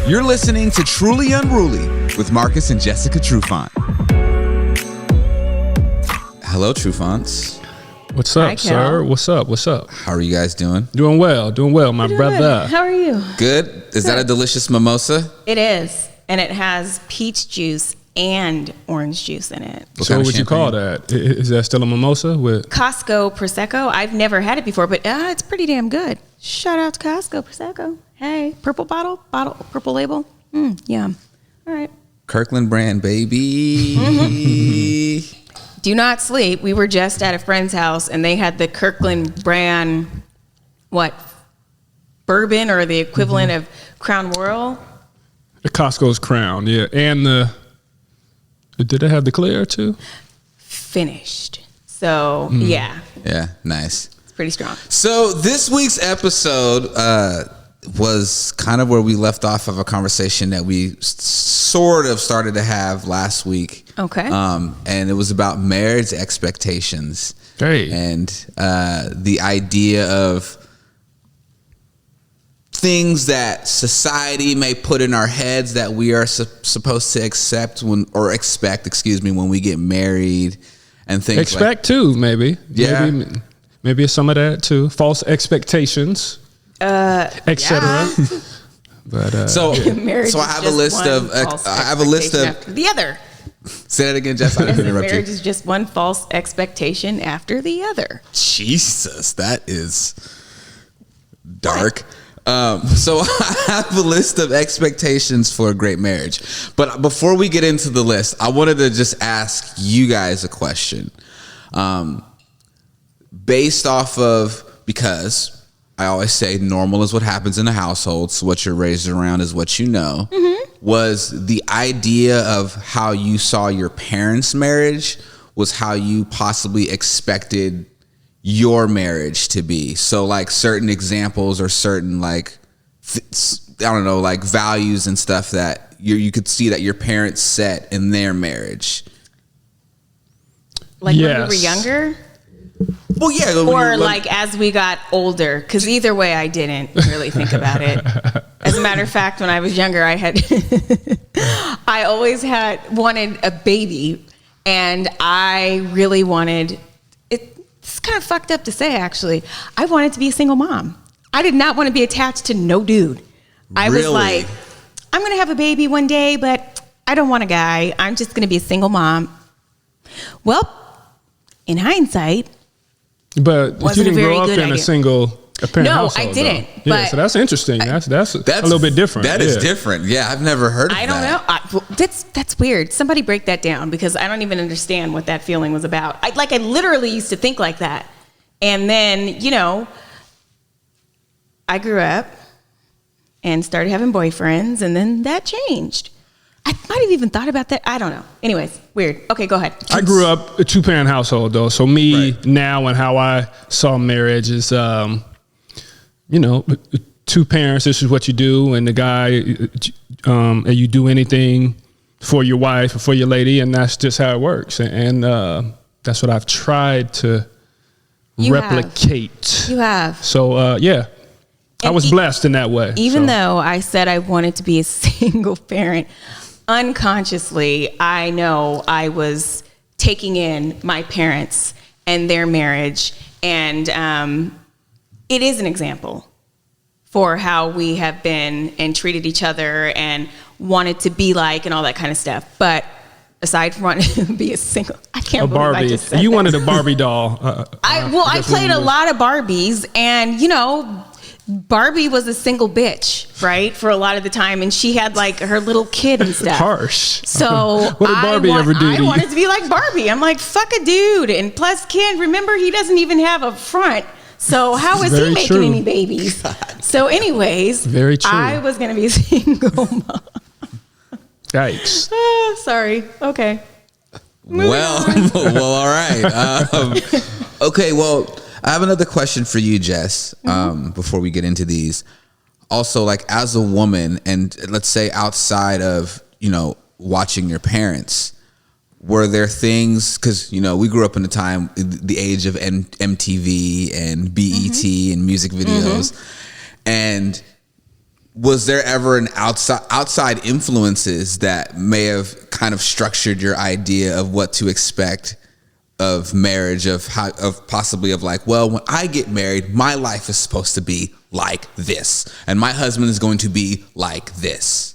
You're listening to Truly Unruly with Marcus and Jessica Trufant. Hello, Trufants. What's up, sir? What's up? How are you guys doing? Doing well, my brother. How are you? Good. Is that a delicious mimosa? It is, and it has peach juice and orange juice in it. So what would you call that? Is that still a mimosa with Costco Prosecco? I've never had it before, but it's pretty damn good. Shout out to Costco Prosecco. Hey, purple purple label. Yum. All right. Kirkland brand, baby. Do not sleep. We were just at a friend's house, and they had the Kirkland brand, bourbon or the equivalent of Crown Royal. the Costco's Crown? Yeah, and did it have the clear too? Finished. So yeah. Yeah, nice. It's pretty strong. So this week's episode was kind of where we left off of a conversation that we sort of started to have last week. Okay. And it was about marriage expectations. Hey. And the idea of things that society may put in our heads that we are supposed to expect when we get married and things expect too, maybe. Yeah. Maybe it's some of that too. False expectations, etc. Yeah. But so Marriage I have a list of the other. Say that again, Jess. I didn't interrupt you. Marriage is just one false expectation after the other. Jesus, that is dark. So I have a list of expectations for a great marriage. But before we get into the list, I wanted to just ask you guys a question. Based off of, because I always say normal is what happens in a household, so what you're raised around is what you know. Was the idea of how you saw your parents' marriage was how you possibly expected your marriage to be. So like certain examples or certain values and stuff that you could see that your parents set in their marriage. Like when we were younger? Well, yeah. Or as we got older, because either way I didn't really think about it. As a matter of fact, when I was younger, I always wanted a baby, and I really wanted, it's kind of fucked up to say actually, I wanted to be a single mom. I did not want to be attached to no dude. I was like, I'm going to have a baby one day, but I don't want a guy. I'm just going to be a single mom. Well, in hindsight, but you didn't grow up in a single parent household. No, I didn't. Though. Yeah, so that's interesting. That's a little bit different. That is different. Yeah, I've never heard of that. I don't know. That's weird. Somebody break that down, because I don't even understand what that feeling was about. I literally used to think like that. And then, I grew up and started having boyfriends, and then that changed. I might have even thought about that. I don't know. Anyways, weird. Okay, go ahead. I grew up a 2-parent household, though. So now and how I saw marriage is, 2 parents, this is what you do. And the guy, you do anything for your wife or for your lady, and that's just how it works. And that's what I've tried to replicate. You have. So, yeah. I was blessed in that way. Even though I said I wanted to be a single parent, unconsciously, I know I was taking in my parents and their marriage. And it is an example for how we have been and treated each other and wanted to be like and all that kind of stuff. But aside from wanting to be a single, I can't believe Barbie. I just said you that. wanted a Barbie doll. I played a lot of Barbies, and Barbie was a single bitch, right? For a lot of the time. And she had her little kid and stuff. Harsh. So what did Barbie ever do to you? I wanted to be like Barbie. I'm like, fuck a dude. And plus, kid, remember, he doesn't even have a front. So how is he making any babies? God. So anyways, very true. I was going to be a single mom. Yikes. Sorry. Okay. Well, all right. Okay, well, I have another question for you, Jess, before we get into these. Also, as a woman, and let's say outside of, watching your parents, were there things, because, we grew up in the age of MTV and BET and music videos. And was there ever an outside influences that may have kind of structured your idea of what to expect of marriage, of possibly like, well, when I get married, my life is supposed to be like this, and my husband is going to be like this?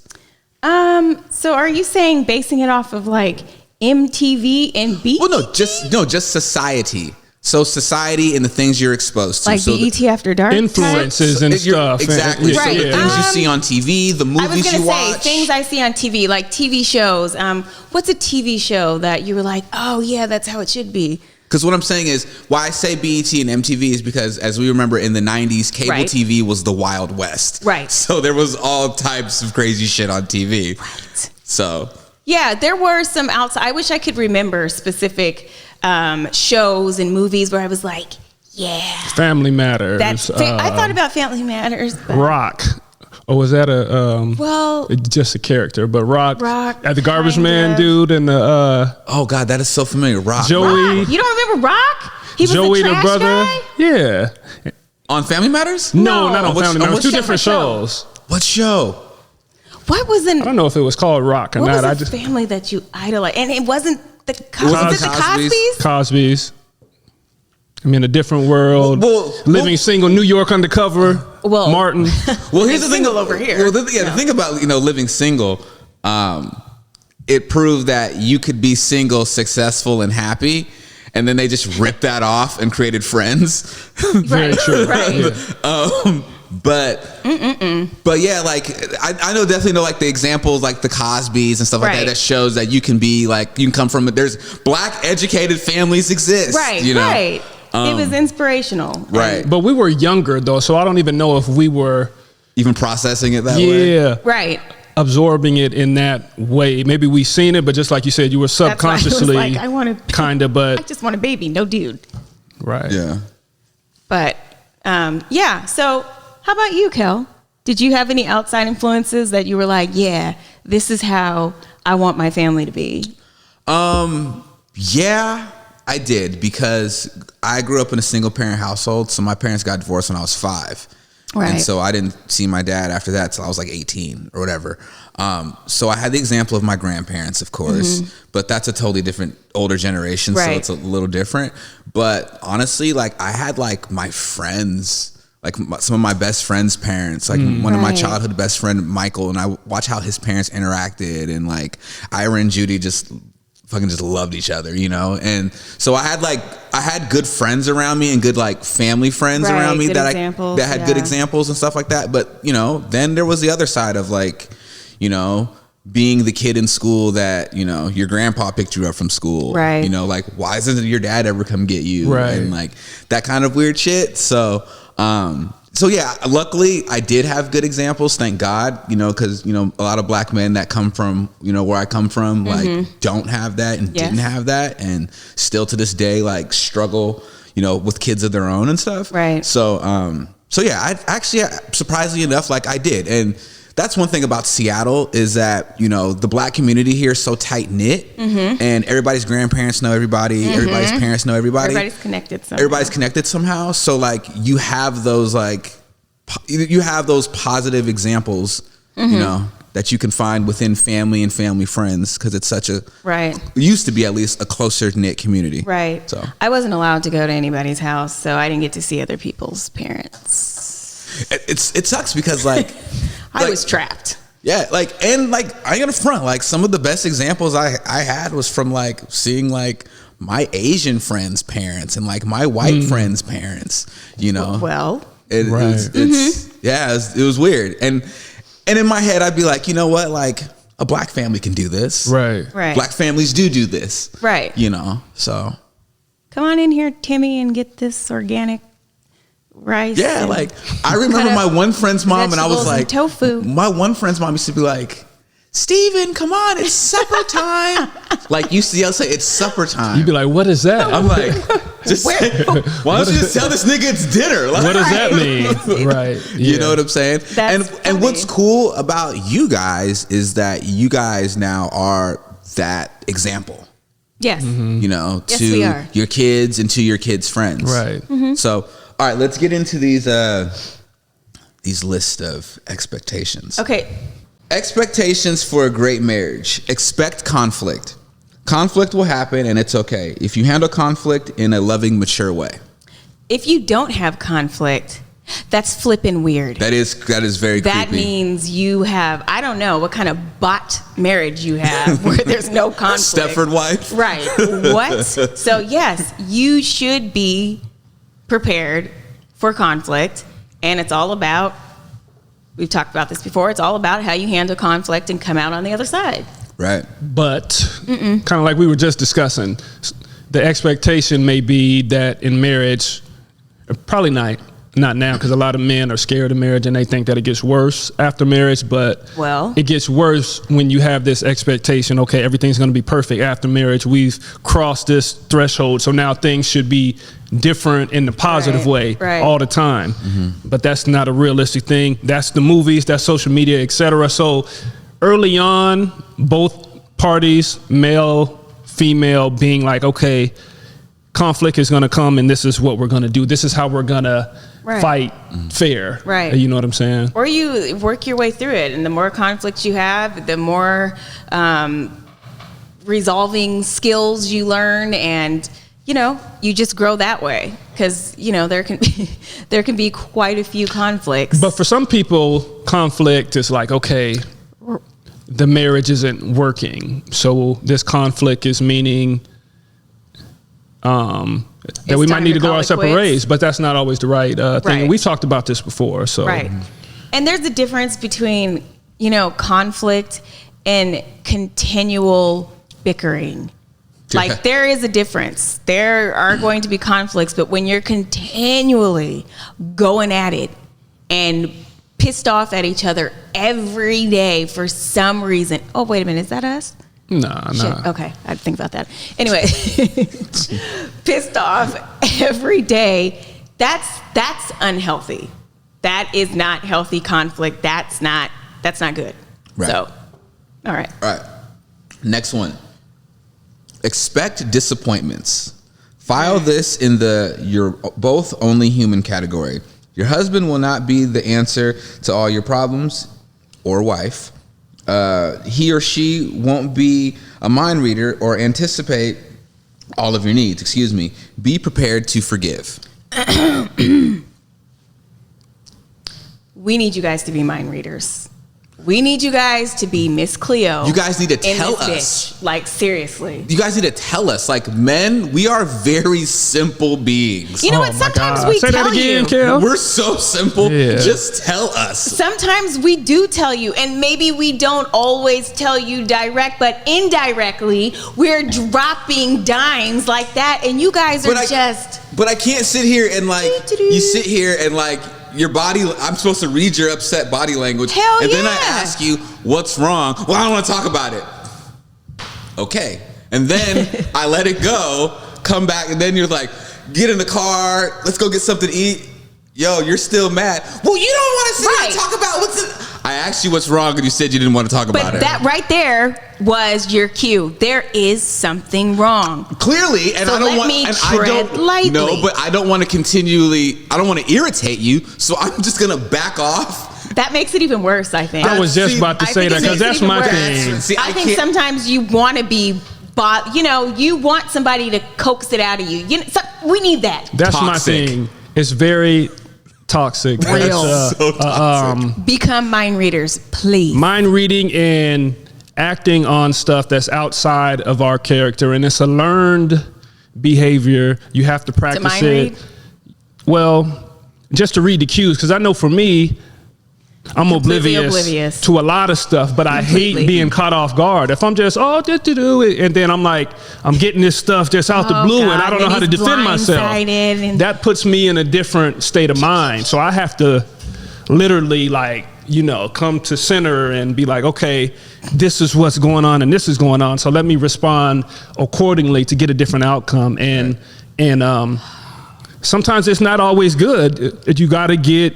So are you saying basing it off of like MTV and BET? Well, no, just society. So society and the things you're exposed to. Like so BET After Dark? Influences and stuff. Exactly. Right. So the things you see on TV, the movies I was going you to say, watch. things I see on TV, like TV shows. What's a TV show that you were like, oh, yeah, that's how it should be? Because what I'm saying is, why I say BET and MTV is because, as we remember, in the 90s, cable Right. TV was the Wild West. Right. So there was all types of crazy shit on TV. Right. So... Yeah, there were some outside. I wish I could remember specific shows and movies where I was like, yeah. Family Matters. I thought about Family Matters. But Rock. Or was that well, just a character? But Rock, the garbage kind man of. dude, and the oh God, that is so familiar. Rock. Joey. Rock. You don't remember Rock? He was Joey the the trash brother. guy? Yeah. On Family Matters? No, No. not on Which- Family on Matters. which Two show? different shows. What show? What was I don't know if it was called Rock or what not. was a family that you idolized? And it wasn't the was it the Cosby's? Cosbys? Cosby's. I'm in a different world. Well, living single, New York undercover. Well- Martin. Well, here's the thing single over here. Well, the thing about living single, it proved that you could be single, successful, and happy, and then they just ripped that off and created Friends. Very true. Right. Yeah. But yeah, like I definitely know like the examples like the Cosbys and stuff like that Right. that shows that you can be like you can come from there's black educated families exist. Right, you know? right. It was inspirational. Right. But we were younger though, so I don't even know if we were Even processing it that way. Right. absorbing it in that way. Maybe we seen it, but just like you said, you were That's why I was subconsciously like, I want to kind of, I but just want a baby, no dude. right. Yeah. But yeah. So how about you, Kel? Did you have any outside influences that you were like, yeah, this is how I want my family to be? Yeah, I did because I grew up in a single parent household. So my parents got divorced when I was 5. Right. And so I didn't see my dad after that till I was like 18 or whatever. So I had the example of my grandparents, of course, but that's a totally different older generation. So Right. it's a little different. But honestly, like I had like my friends, like some of my best friends' parents, like one of my Right. childhood best friend, Michael, and I watch how his parents interacted, and like Ira and Judy just fucking just loved each other, you know? And so I had good friends around me and good like family friends Right, around me good that examples, that had good yeah. examples and stuff like that. But, you know, then there was the other side of like, you know, being the kid in school that, you know, your grandpa picked you up from school. Right. You know, like, why doesn't your dad ever come get you? Right. And like that kind of weird shit. So yeah, luckily I did have good examples, thank God, you know, because, you know, a lot of black men that come from, you know, where I come from, like don't have that and Yes. didn't have that and still to this day, like struggle, you know, with kids of their own and stuff. Right. So yeah, I actually, surprisingly enough, like I did. And that's one thing about Seattle is that, you know, the black community here is so tight knit and everybody's grandparents know everybody. Everybody's parents know everybody. Everybody's connected somehow. Everybody's connected somehow. So like you have those like, you have those positive examples, you know, that you can find within family and family friends. Cause it's such a, Right. used to be at least a closer knit community. Right. So I wasn't allowed to go to anybody's house, so I didn't get to see other people's parents. it sucks because like, I was trapped. yeah, like, and like, I ain't gonna front, like some of the best examples I had was from like seeing like my Asian friends' parents and like my white friends' parents, you know? Well, It's yeah, it was weird. And in my head, I'd be like, you know what? Like a black family can do this. Right. right. Black families do this. Right. You know, so. Come on in here, Timmy, and get this organic rice. Yeah, and like I remember my one friend's mom and I was vegetables and like, tofu. My one friend's mom used to be like, Steven, come on, it's supper time. Like you see, I'll say it's supper time. You'd be like, what is that? I'm like, just why don't you just tell this nigga it's dinner? Like, what does that mean? Right. You Yeah. know what I'm saying? That's And what's funny. cool about you guys is that you guys now are that example. Yes. You know, Yes, to we are. your kids and to your kids' friends. Right. Mm-hmm. So, all right, let's get into these these list of expectations. Okay. Expectations for a great marriage. Expect conflict. Conflict will happen, and it's okay if you handle conflict in a loving, mature way. If you don't have conflict, that's flippin' weird. That is very That creepy. means you have, I don't know what kind of bot marriage you have where there's no conflict. Stepford wife. Right. What? So yes, you should be prepared for conflict, and it's all about, we've talked about this before, it's all about how you handle conflict and come out on the other side. Right. But kind of like we were just discussing, the expectation may be that in marriage, probably not now, because a lot of men are scared of marriage and they think that it gets worse after marriage. But it gets worse when you have this expectation, okay, everything's going to be perfect after marriage. We've crossed this threshold, so now things should be different in the positive way all the time. But that's not a realistic thing. That's the movies, that's social media, etc. So early on, both parties, male, female, being like, okay, conflict is going to come and this is what we're going to do. This is how we're going to fight fair. Right. You know what I'm saying? Or you work your way through it. And the more conflicts you have, the more resolving skills you learn, and, you know, you just grow that way. Because, you know, there can be quite a few conflicts. But for some people, conflict is like, okay, the marriage isn't working. So this conflict is meaning that we might need to go our separate ways, but that's not always the right thing. And we've talked about this before. So And there's a difference between, you know, conflict and continual bickering. Like, there is a difference. There are going to be conflicts, but when you're continually going at it and pissed off at each other every day for some reason. Oh, wait a minute. Is that us? Nah. Okay, I had to think about that. Anyway, pissed off every day. That's unhealthy. That is not healthy conflict. That's not good. Right. So, all right. All right. Next one. Expect disappointments. File this in the you're both only human category. Your husband will not be the answer to all your problems, or wife. He or she won't be a mind reader or anticipate all of your needs. Excuse me. Be prepared to forgive. We need you guys to be mind readers. We need you guys to be Miss Cleo. You guys need to tell us. Bitch. Like, seriously. You guys need to tell us. Like, men, we are very simple beings. You know what? Sometimes we Say tell that again, you. Kel. We're so simple. Yeah. Just tell us. Sometimes we do tell you, and maybe we don't always tell you direct, but indirectly, we're dropping dimes like that, and you guys are But I can't sit here and, like, you sit here and, like, your body, I'm supposed to read your upset body language. Hell and yeah. then I ask you, what's wrong? Well, I don't want to talk about it. Okay. And then I let it go, come back, and then you're like, get in the car, let's go get something to eat. Yo, you're still mad. Well, you don't want to sit here and talk about what's in. I asked you what's wrong, and you said you didn't want to talk about it. But that right there was your cue. There is something wrong. Clearly, and So I don't let want. me And tread I don't. lightly. No, but I don't want to continually. I don't want to irritate you, so I'm just gonna back off. That makes it even worse, I think. I was just about to say that, because that's my thing. See, I think sometimes you want to be, you want somebody to coax it out of you. We need that. That's Toxic. my thing. It's very toxic. Real. So toxic. Become mind readers, please. Mind reading and acting on stuff that's outside of our character, and it's a learned behavior. You have to practice mind it. read? Well, just to read the cues, because I know for me, I'm Completely oblivious oblivious. to a lot of stuff, but I hate Completely. being caught off guard. If I'm just, do it, and then I'm like, I'm getting this stuff just out the blue, and I don't know how to defend myself. That puts me in a different state of mind. So I have to literally, like, come to center and be like, okay, this is what's going on and this is going on. So let me respond accordingly to get a different outcome. And sometimes it's not always good. You got to get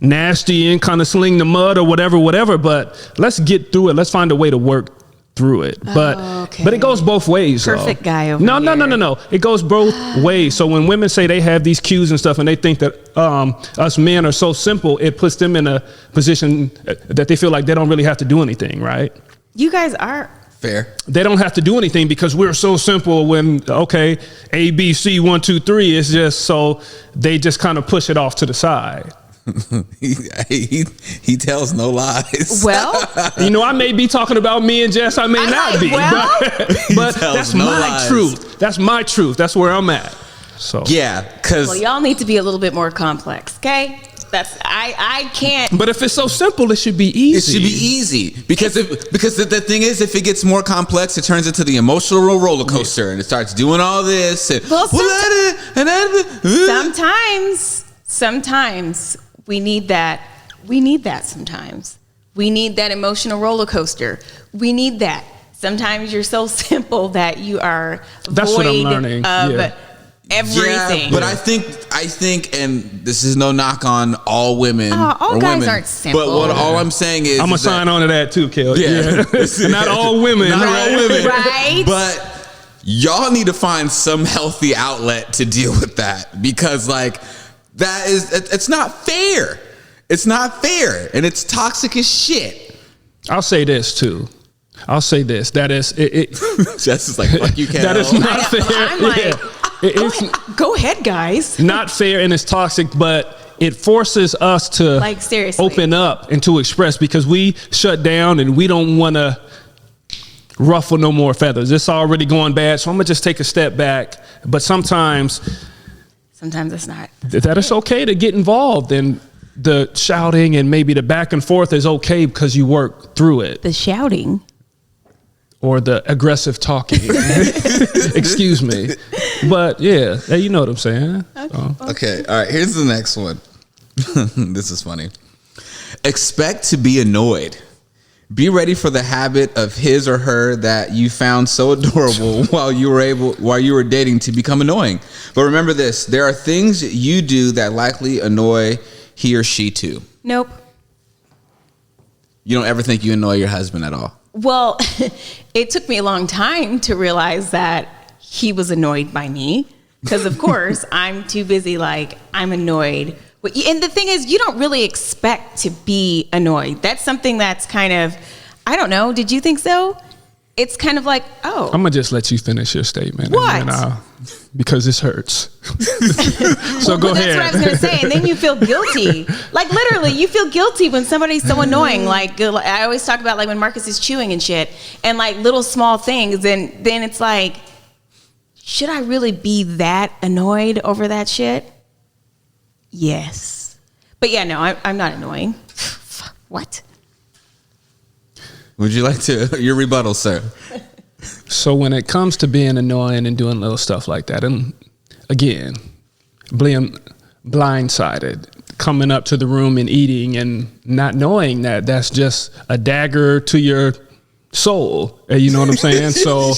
nasty and kind of sling the mud or whatever, but let's get through it. Let's find a way to work through it. But it goes both ways. Perfect guy over no, here. No. It goes both ways. So when women say they have these cues and stuff, and they think that us men are so simple, it puts them in a position that they feel like they don't really have to do anything, right? You guys are. Fair. They don't have to do anything because we're so simple. When A, B, C, 1, 2, 3, it's just so they just kind of push it off to the side. he tells no lies. Well, I may be talking about me and Jess. I may not be. Well, but that's no my lies. truth. That's my truth. That's where I'm at. So Yeah, because well, y'all need to be a little bit more complex, okay? I can't. But if it's so simple, it should be easy. it should be easy. Because the thing is, if it gets more complex, it turns into the emotional roller coaster, and it starts doing all this. And, Well, sometimes we need that. We need that sometimes. We need that emotional roller coaster. We need that. Sometimes you're so simple that you are That's void what I'm learning. of everything. Yeah, but I think, and this is no knock on all women. All or guys women, aren't simple. But all I'm saying is, I'm gonna sign on to that too, Kel. Yeah. Not all women. Not all women. Right. But y'all need to find some healthy outlet to deal with that, because it's not fair. It's not fair, and it's toxic as shit. I'll say this too. That is it. Jess is like, fuck you, Kel. That is not fair. I'm like, It's go ahead, guys. not fair, and it's toxic, but it forces us to Seriously. open up and to express, because we shut down and we don't want to ruffle no more feathers. It's already going bad, so I'm gonna just take a step back. But sometimes Sometimes it's not. that it's okay to get involved, and the shouting and maybe the back and forth is okay because you work through it. The shouting. Or the aggressive talking. Excuse me. But yeah, you know what I'm saying. Okay, all right, here's the next one. This is funny. Expect to be annoyed. Be ready for the habit of his or her that you found so adorable while you were dating to become annoying. But remember this, there are things you do that likely annoy he or she too. Nope. You don't ever think you annoy your husband at all? Well, it took me a long time to realize that he was annoyed by me, because of course I'm too busy. I'm annoyed. And the thing is, you don't really expect to be annoyed. That's something that's kind of, I don't know. Did you think so? It's kind of like, oh. I'm going to just let you finish your statement. What? Because this hurts. So go ahead. That's what I was going to say. And then you feel guilty. Literally, you feel guilty when somebody's so annoying. I always talk about when Marcus is chewing and shit, and little small things. And then it's like, should I really be that annoyed over that shit? Yes. But yeah, no, I'm not annoying. What? Would you like to, your rebuttal, sir? So when it comes to being annoying and doing little stuff like that, and again, being blindsided, coming up to the room and eating and not knowing that that's just a dagger to your soul. You know what I'm saying? So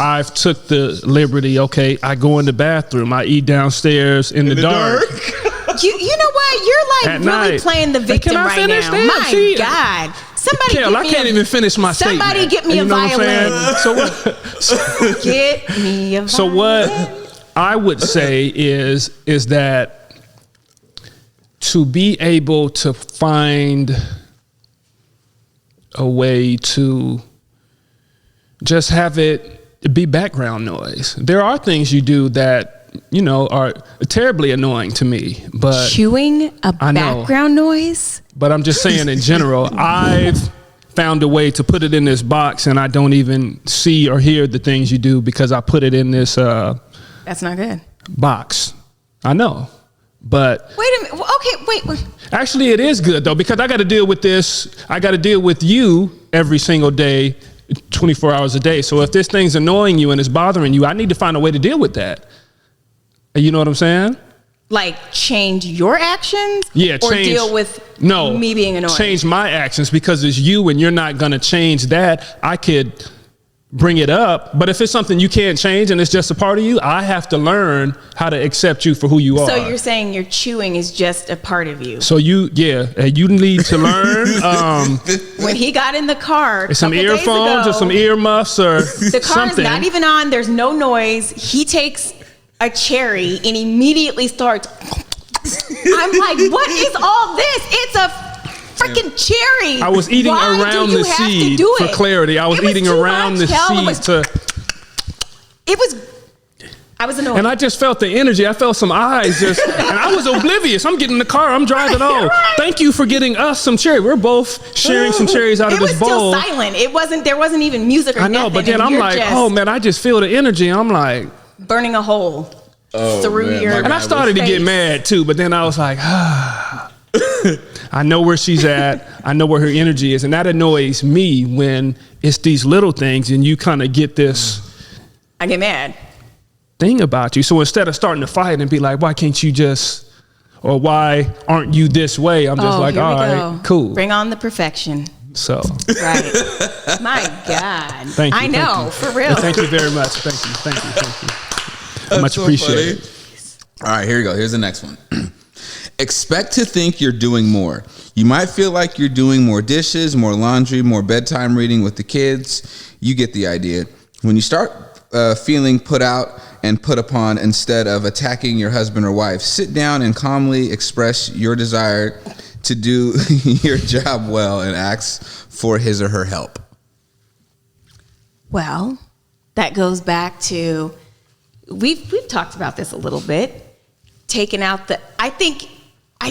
I've took the liberty, I go in the bathroom, I eat downstairs in the dark. You know what? You're At really night. playing the victim Can I right finish now. that? My God. Somebody Kel, I can't even finish my statement. Somebody get me a violin. Get me a violin. So what I would say is that to be able to find a way to just have it be background noise. There are things you do that, are terribly annoying to me, but chewing a background noise. But I'm just saying in general, I've found a way to put it in this box, and I don't even see or hear the things you do because I put it in this That's not good. box. I know, but wait a minute. Okay, wait. Actually, it is good though, because I got to deal with this. I got to deal with you every single day, 24 hours a day. So if this thing's annoying you and it's bothering you, I need to find a way to deal with that. You know what I'm saying? Change your actions? Yeah, or deal with me being annoying? Change my actions, because it's you and you're not going to change that. I could bring it up. But if it's something you can't change and it's just a part of you, I have to learn how to accept you for who you are. So you're saying your chewing is just a part of you. So you need to learn. When he got in the car, some earphones or some earmuffs or the car's something. not even on. There's no noise. He takes a cherry and immediately starts. I'm like, what is all this? It's a freaking cherry. I was eating around the seed for clarity. I was eating around the seed I was annoyed. And I just felt the energy. I felt some eyes and I was oblivious. I'm getting in the car. I'm driving on. Right. Thank you for getting us some cherry. We're both sharing some cherries out of this bowl. It was still silent. There wasn't even music or nothing. I know, but then I'm like, oh man, I just feel the energy. I'm like burning a hole through your And I started to get mad too, but then I was like, I know where she's at. I know where her energy is. And that annoys me when it's these little things and you kind of get this. I get mad. Thing about you. So instead of starting to fight and be like, why can't you just, or why aren't you this way? I'm just like, all right, cool. Bring on the perfection. So. Right. My God. Thank you. I know, for real. Thank you very much. Thank you. Much appreciated. All right, here we go. Here's the next one. Expect to think you're doing more. You might feel like you're doing more dishes, more laundry, more bedtime reading with the kids. You get the idea. When you start feeling put out and put upon instead of attacking your husband or wife, sit down and calmly express your desire to do your job well and ask for his or her help. Well, that goes back to, we've talked about this a little bit, taking out I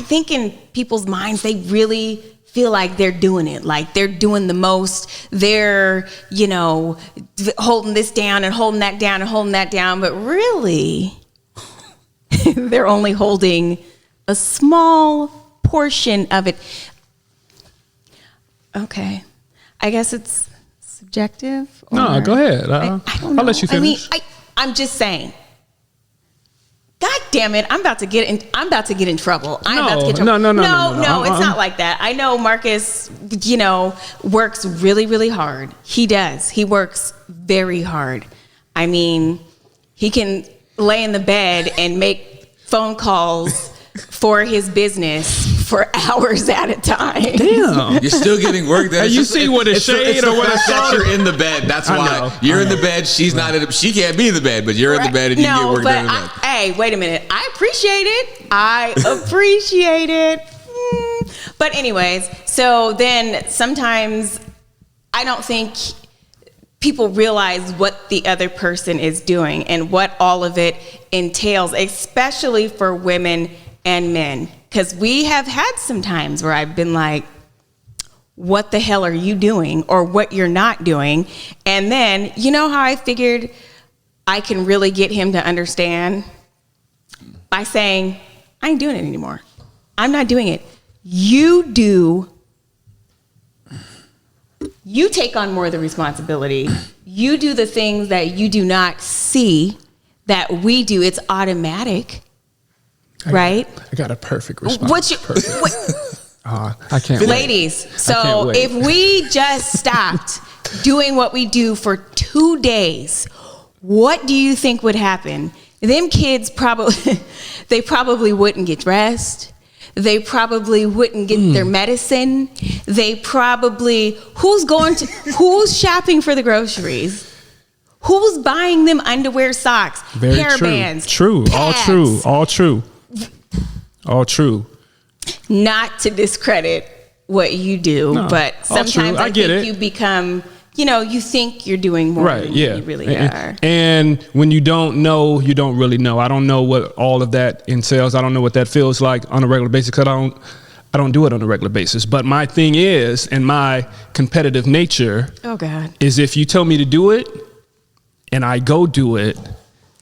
think in people's minds, they really feel like they're doing it, like they're doing the most. They're, holding this down and holding that down and holding that down. But really, they're only holding a small portion of it. Okay. I guess it's subjective. No, go ahead. I don't know. I'll let you finish. I'm just saying. God damn it! I'm about to get in trouble. No, it's not like that. I know Marcus, works really, really hard. He does. He works very hard. I mean, he can lay in the bed and make phone calls for his business for hours at a time. Damn. You're still getting work done. You see what a shade or what a salt. You're in the bed. That's why. You're in the bed. She's not in she can't be in the bed, but you're in the bed and you get work done in the bed. Hey, wait a minute. I appreciate it. But anyways, so then sometimes I don't think people realize what the other person is doing and what all of it entails, especially for women and men. Because we have had some times where I've been like, what the hell are you doing or what you're not doing? And then, how I figured I can really get him to understand? By saying, I ain't doing it anymore. I'm not doing it. You do. You take on more of the responsibility. You do the things that you do not see that we do. It's automatic. Right? I got a perfect response. I can't wait. Ladies, so if we just stopped doing what we do for 2 days, what do you think would happen? Them kids probably wouldn't get dressed. They probably wouldn't get their medicine. Who's shopping for the groceries? Who's buying them underwear, socks, hair bands? True. Pads? All true. Not to discredit what you do, but sometimes I think you become, you think you're doing more than you really are. And when you don't know, you don't really know. I don't know what all of that entails. I don't know what that feels like on a regular basis because I don't do it on a regular basis. But my thing is, and my competitive nature is if you tell me to do it and I go do it,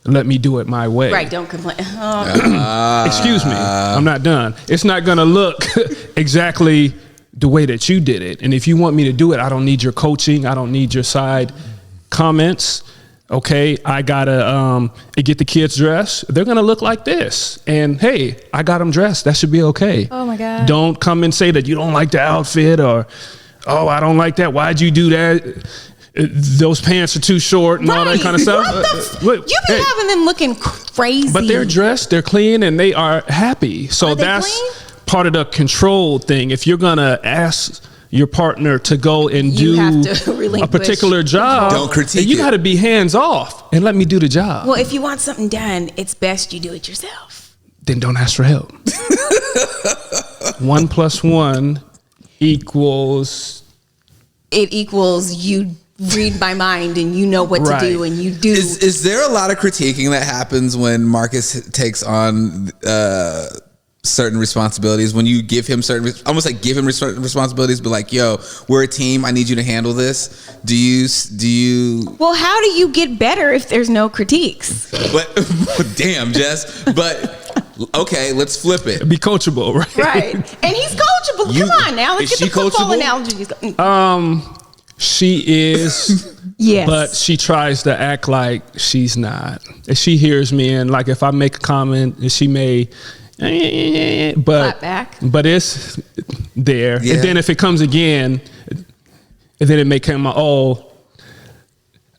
let me do it my way. Right, don't complain. Excuse me, I'm not done. It's not going to look exactly the way that you did it. And if you want me to do it, I don't need your coaching. I don't need your side comments. Okay, I got to get the kids dressed. They're going to look like this. And hey, I got them dressed. That should be okay. Oh my God. Don't come and say that you don't like the outfit or, oh, I don't like that. Why'd you do that? those pants are too short and all that kind of stuff. You be having them looking crazy. But they're dressed, they're clean, and they are happy. So that's clean? part of the control thing. If you're gonna ask your partner to go and You have do to a relinquish particular job, Don't critique you it. got to be hands off and let me do the job. Well, if you want something done, it's best you do it yourself. Then don't ask for help. 1 + 1 equals. It equals you read my mind and you know what Right. to do and you do. Is there a lot of critiquing that happens when Marcus takes on certain responsibilities? When you give him certain, almost like give him responsibilities, but like, yo, we're a team. I need you to handle this. Do you? Well, how do you get better if there's no critiques? But damn, Jess. But okay, let's flip it. Be coachable, right? Right. And he's coachable. You- Come on now. Let's is get she the football coachable? analogy. She is, Yes. but she tries to act like she's not. If she hears me and like if I make a comment, she may, but Clap back. but it's there. Yeah. And then if it comes again, and then it may come, oh,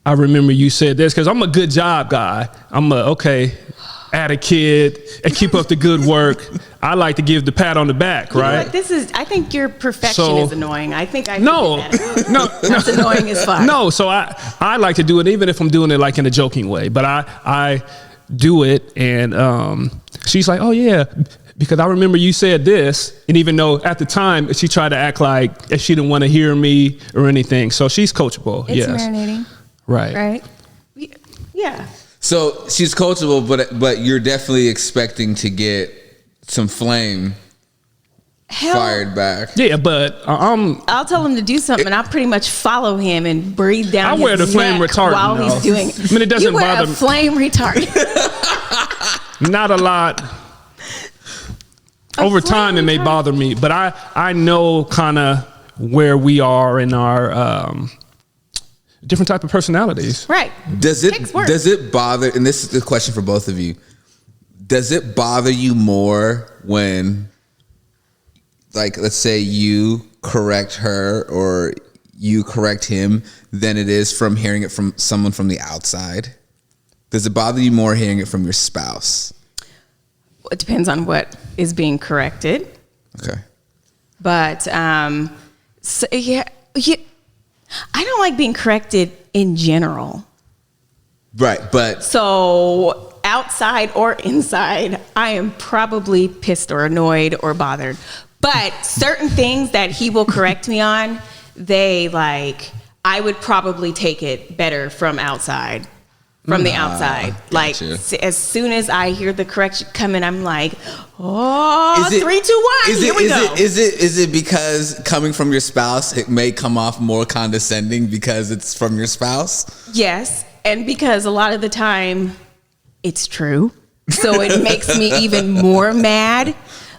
I remember you said this, because I'm a good job guy. Add a kid and keep up the good work. I like to give the pat on the back, You know right? what? I think your perfection So- is annoying. I think I No, figured that out. no, That's annoying as fuck. no. So I like to do it, even if I'm doing it like in a joking way. But I do it, and she's like, "Oh yeah," because I remember you said this, and even though at the time she tried to act like she didn't want to hear me or anything, so she's coachable. It's yes, marinating, right. right? Yeah. So she's coachable, but you're definitely expecting to get some flame fired back. Yeah, but I'll tell him to do something, and I'll pretty much follow him and breathe down. I wear his the flame neck retardant, while though. he's doing it. I mean, it doesn't you wear bother a me. flame retardant. not a lot. Over time, it may bother me, but I know kind of where we are in our different type of personalities. Right. Does Takes work. it bother? And this is the question for both of you. Does it bother you more when, like, let's say you correct her or you correct him than it is from hearing it from someone from the outside? Does it bother you more hearing it from your spouse? It depends on what is being corrected. Okay. But so, yeah, I don't like being corrected in general. Right, but So outside or inside, I am probably pissed or annoyed or bothered. But certain things that he will correct me on, I would probably take it better from outside. From the outside. Like, gotcha. as soon as I hear the correction coming, I'm like, oh, Is it- 3, 2, 1, here we go. Is it because coming from your spouse, it may come off more condescending because it's from your spouse? Yes, and because a lot of the time it's true. So it makes me even more mad.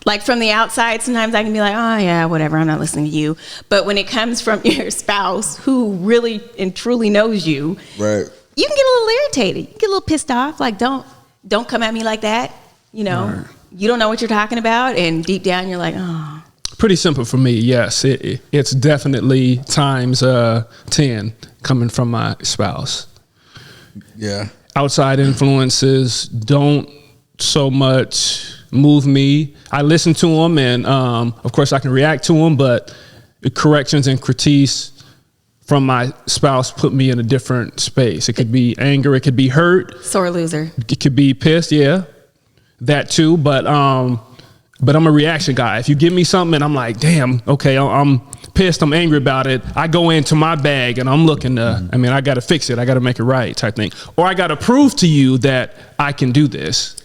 Like from the outside, sometimes I can be like, oh yeah, whatever, I'm not listening to you. But when it comes from your spouse who really and truly knows you, Right. you can get a little irritated. You get a little pissed off. Like, don't come at me like that. You know, Right. You don't know what you're talking about. And deep down, you're like, oh. Pretty simple for me, yes. It's definitely times 10 coming from my spouse. Yeah. Outside influences don't so much move me. I listen to them, and of course I can react to them, but corrections and critiques from my spouse put me in a different space. It could be anger, it could be hurt, Sore loser. it could be pissed, yeah, that too. But I'm a reaction guy. If you give me something and I'm like, damn, okay, I'm pissed, I'm angry about it, I go into my bag and I'm looking to, I got to fix it, I got to make it right type thing. Or I got to prove to you that I can do this.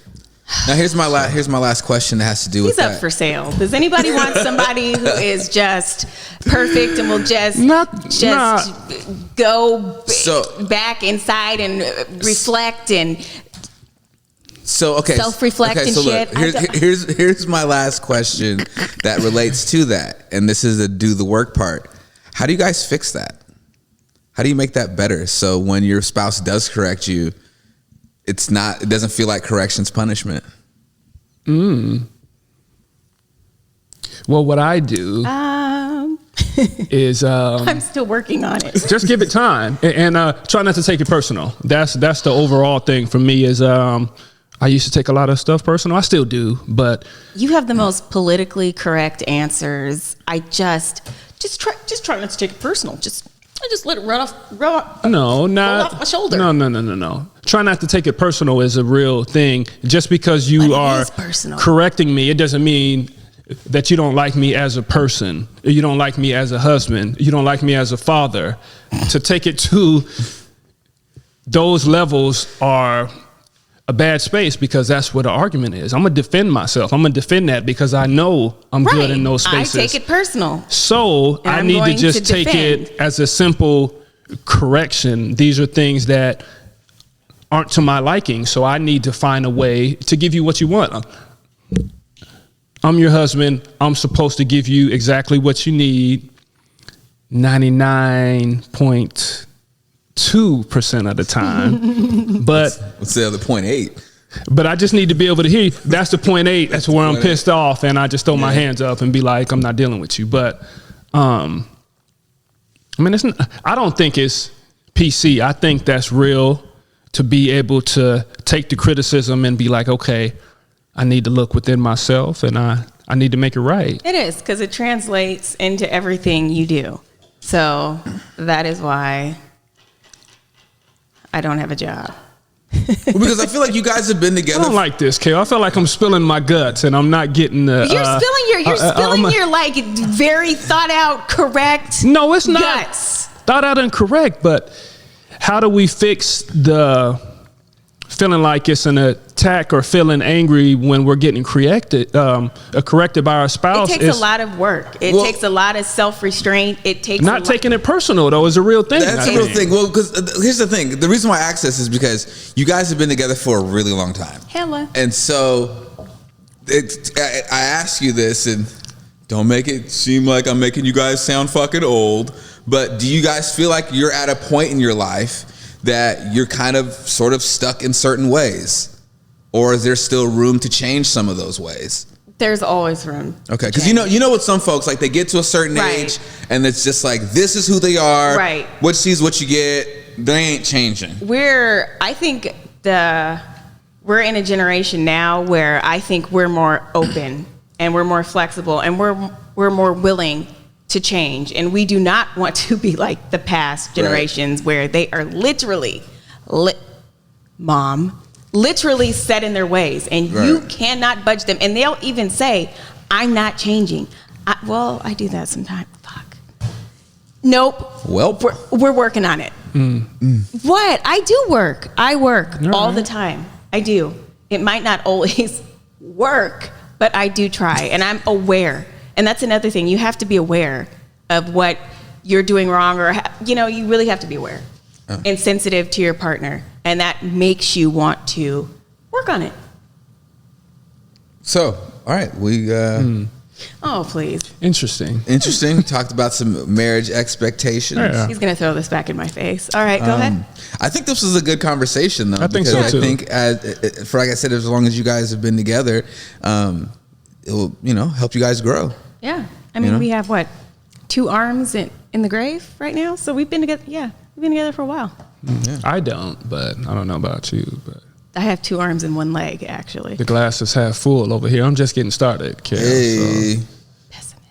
Now here's my last question that has to do with He's that. up for sale. Does anybody want somebody who is just perfect and will just go back inside and reflect and self-reflect and so shit? Look, here's my last question that relates to that, and this is the do the work part. How do you guys fix that? How do you make that better so when your spouse does correct you, it doesn't feel like correction's punishment? Well, what I do, is I'm still working on it. just give it time and try not to take it personal. That's the overall thing for me is I used to take a lot of stuff personal. I still do, but You have the most politically correct answers. I just try not to take it personal. I just let it roll off my shoulder. No. Try not to take it personal is a real thing. Just because you are correcting me, it doesn't mean that you don't like me as a person. You don't like me as a husband. You don't like me as a father. To take it to those levels are a bad space because that's what the argument is. I'm going to defend myself. I'm going to defend that because I know I'm good in those spaces. I take it personal. So I need to just take it as a simple correction. These are things that aren't to my liking. So I need to find a way to give you what you want. I'm your husband. I'm supposed to give you exactly what you need 99.2% of the time. But let's say the other 0.8. But I just need to be able to hear you. That's the 0.8. That's where I'm pissed off, and I just throw my hands up and be like, I'm not dealing with you. But I mean, I don't think it's PC. I think that's real to be able to take the criticism and be like, okay, I need to look within myself and I need to make it right. It is, because it translates into everything you do. So that is why I don't have a job. Because I feel like you guys have been together. I don't like this, Kale. I feel like I'm spilling my guts and I'm not getting the. You're spilling your like very thought out, correct. No, it's not guts. Thought out and correct. But how do we fix the feeling like it's an attack or feeling angry when we're getting corrected by our spouse? It takes a lot of work. It takes a lot of self-restraint. It takes not taking it personal though is a real thing. That's a real thing. Well, because here's the thing. The reason why I ask this is because you guys have been together for a really long time. Hella. And so I ask you this, and don't make it seem like I'm making you guys sound fucking old, but do you guys feel like you're at a point in your life that you're kind of sort of stuck in certain ways? Or is there still room to change some of those ways? There's always room. Okay, because you know with some folks, like they get to a certain age and it's just like, this is who they are. Right. What you see is what you get. They ain't changing. I think we're in a generation now where I think we're more open and we're more flexible and we're more willing to change, and we do not want to be like the past generations where they are literally set in their ways, and you cannot budge them, and they'll even say, I'm not changing. I do that sometimes. Fuck. Nope. Well, we're working on it. What? I do work. I work all the time. I do. It might not always work, but I do try, and I'm aware. And that's another thing. You have to be aware of what you're doing wrong, or you really have to be aware and sensitive to your partner, and that makes you want to work on it. So, all right, we. Oh, please. Interesting. Talked about some marriage expectations. Yeah. He's gonna throw this back in my face. All right, go ahead. I think this was a good conversation, though. I think so too. I think, for like I said, as long as you guys have been together, it will, help you guys grow. Yeah, I mean, we have 2 arms in the grave right now, so we've been together. Yeah, we've been together for a while. Yeah. I don't, but I don't know about you. But I have 2 arms and 1 leg, actually. the glass is half full over here. I'm just getting started, Karen. Hey. So. Pessimist.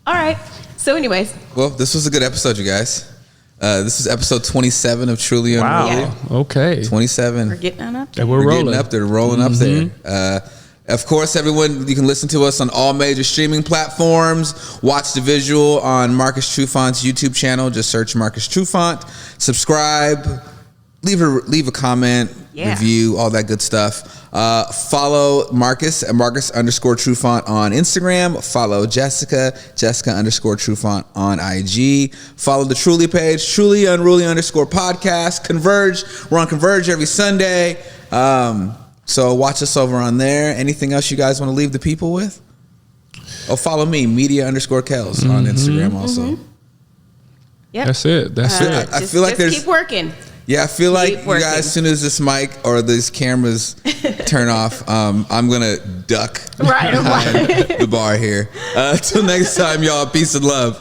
All right. So, anyways. Well, this was a good episode, you guys. This is episode 27 of Truly Unruly. Yeah. Okay. 27. We're getting up. And we're rolling. Getting up there, rolling up there. Of course, everyone, you can listen to us on all major streaming platforms. Watch the visual on Marcus Trufant's YouTube channel. Just search Marcus Trufant. Subscribe. Leave a comment, review, all that good stuff. Follow Marcus at Marcus_Trufant on Instagram. Follow Jessica _Trufant on IG. Follow the Truly page, Truly Unruly _podcast. Converge. We're on Converge every Sunday. So watch us over on there. Anything else you guys want to leave the people with? Oh, follow me, media_Kels on Instagram also. Yep. That's it. I feel like just keep working. Yeah, I feel like you guys, as soon as this mic or these cameras turn off, I'm going to duck Right. the bar here. Till next time, y'all. Peace and love.